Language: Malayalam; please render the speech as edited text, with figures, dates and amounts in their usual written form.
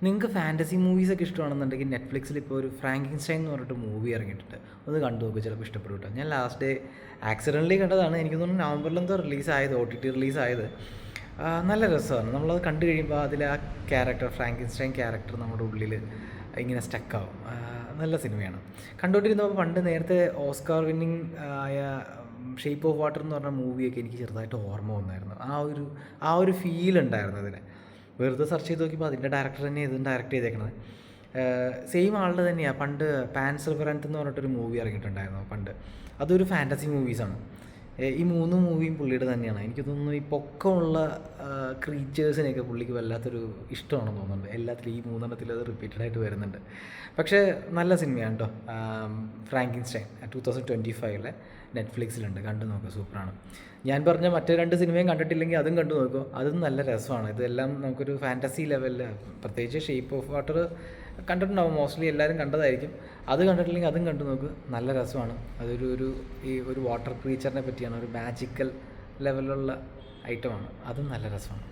നിങ്ങൾക്ക് ഫാൻറ്റസി മൂവീസൊക്കെ ഇഷ്ടമാണെന്നുണ്ടെങ്കിൽ നെറ്റ്ഫ്ലിക്സിൽ ഇപ്പോൾ ഒരു ഫ്രാങ്കിൻസ്റ്റൈൻ എന്ന് പറഞ്ഞിട്ട് മൂവി ഇറങ്ങിയിട്ടുണ്ട്. ഒന്ന് കണ്ടു നോക്കുക, ചിലപ്പോൾ ഇഷ്ടപ്പെടും കേട്ടോ. ഞാൻ ലാസ്റ്റ് ഡേ ആക്സിഡൻ്റലി കണ്ടതാണ്. എനിക്ക് തോന്നുന്നു നവംബറിലെന്തോ റിലീസായത്, OTT റിലീസായത്. നല്ല രസമാണ്. നമ്മളത് കണ്ടു കഴിയുമ്പോൾ അതിൽ ആ ക്യാരക്ടർ, ഫ്രാങ്കിൻസ്റ്റൈൻ ക്യാരക്ടർ നമ്മുടെ ഉള്ളിൽ ഇങ്ങനെ സ്റ്റക്കാവും. നല്ല സിനിമയാണ്. കണ്ടുകൊണ്ടിരുന്നപ്പോൾ പണ്ട് നേരത്തെ ഓസ്കാർ വിന്നിങ് ആയ ഷേപ്പ് ഓഫ് വാട്ടർ എന്ന് പറഞ്ഞ മൂവിയൊക്കെ എനിക്ക് ചെറുതായിട്ട് ഓർമ്മ വന്നായിരുന്നു. ആ ഒരു ഫീൽ ഉണ്ടായിരുന്നു അതിന്. വെറുതെ സെർച്ച് ചെയ്ത് നോക്കിയപ്പോൾ അതിൻ്റെ ഡയറക്ടർ തന്നെ ഇതും ഡയറക്റ്റ് ചെയ്തേക്കണത്. സെയിം ആളുടെ തന്നെയാണ്. പണ്ട് പാൻസ് റിഫറൻറ്റ് എന്ന് പറഞ്ഞിട്ടൊരു മൂവി ഇറങ്ങിയിട്ടുണ്ടായിരുന്നു പണ്ട്. അതൊരു ഫാൻറ്റസി മൂവീസാണ്. ഈ 3 മൂവിയും പുള്ളിയുടെ തന്നെയാണ്. എനിക്ക് തോന്നുന്നു ഈ പൊക്കമുള്ള ക്രീച്ചേഴ്സിനെയൊക്കെ പുള്ളിക്ക് വല്ലാത്തൊരു ഇഷ്ടമാണെന്ന് തോന്നുന്നുണ്ട്. എല്ലാത്തിലും ഈ 3 അത് റിപ്പീറ്റഡായിട്ട് വരുന്നുണ്ട്. പക്ഷേ നല്ല സിനിമയാണ് കേട്ടോ. ഫ്രാങ്കിൻസ്റ്റൈൻ 2025 നെറ്റ്ഫ്ലിക്സിലുണ്ട്. കണ്ടു നോക്കുക, സൂപ്പറാണ്. ഞാൻ പറഞ്ഞ മറ്റേ 2 സിനിമയും കണ്ടിട്ടില്ലെങ്കിൽ അതും കണ്ടു നോക്കുക. അതും നല്ല രസമാണ്. ഇതെല്ലാം നമുക്കൊരു ഫാൻറ്റസി ലെവലിൽ, പ്രത്യേകിച്ച് ഷേപ്പ് ഓഫ് വാട്ടർ കണ്ടിട്ടുണ്ടാവും, മോസ്റ്റ്ലി എല്ലാവരും കണ്ടതായിരിക്കും. അത് കണ്ടിട്ടില്ലെങ്കിൽ അതും കണ്ടു നോക്ക്, നല്ല രസമാണ്. ഒരു വാട്ടർ ക്രീച്ചറിനെ പറ്റിയാണ്, ഒരു മാജിക്കൽ ലെവലുള്ള ഐറ്റമാണ്. അതും നല്ല രസമാണ്.